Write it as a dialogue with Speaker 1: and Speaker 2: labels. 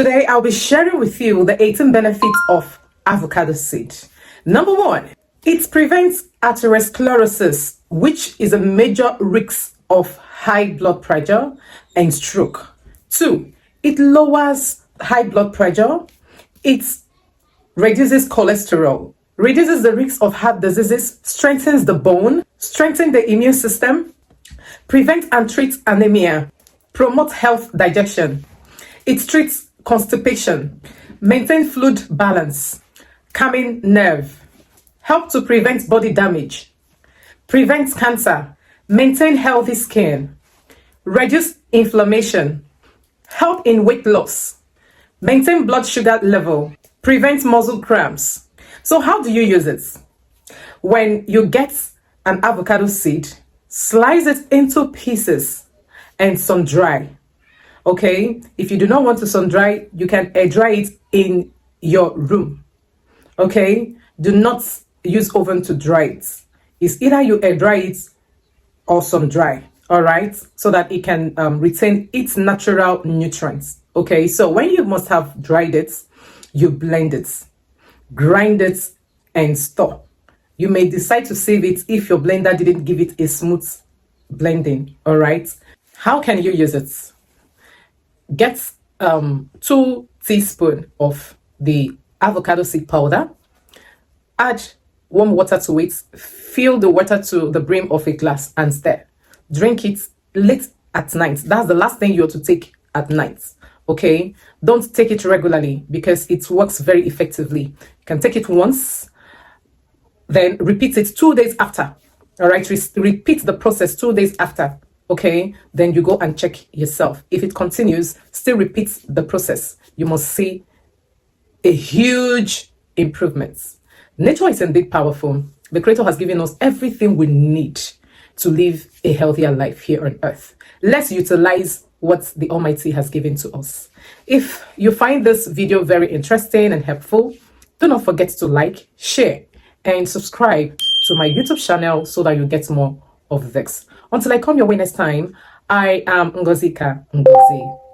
Speaker 1: Today, I'll be sharing with you the 18 benefits of avocado seed. Number one, it prevents atherosclerosis, which is a major risk of high blood pressure and stroke. Two, it lowers high blood pressure. It reduces cholesterol, reduces the risk of heart diseases, strengthens the bone, strengthens the immune system, prevents and treats anemia, promotes health digestion. It treats constipation, maintains fluid balance, calming nerve, help to prevent body damage, prevents cancer, maintain healthy skin, reduce inflammation, help in weight loss, maintain blood sugar level, prevent muscle cramps. So how do you use it? When you get an avocado seed, slice it into pieces and sun dry. Okay, if you do not want to sun dry, you can air dry it in your room. Okay, do not use oven to dry it. It's either you air dry it or sun dry. All right, so that it can retain its natural nutrients. Okay, so when you must have dried it, you blend it, grind it, and store. You may decide to save it if your blender didn't give it a smooth blending. All right, how can you use it? Get 2 teaspoons of the avocado seed powder, add warm water to it, fill the water to the brim of a glass and stir. Drink it late at night. That's the last thing you have to take at night. Okay, don't take it regularly because it works very effectively. You can take it once, then repeat it 2 days after. All right, repeat the process 2 days after. Okay, then you go and check yourself. If it continues, still repeat the process. You must see a huge improvement. Nature is indeed powerful. The Creator has given us everything we need to live a healthier life here on earth. Let's utilize what the Almighty has given to us. If you find this video very interesting and helpful, do not forget to like, share, and subscribe to my YouTube channel so that you get more of this. Until I come your way next time, I am Ngozika Ngozi.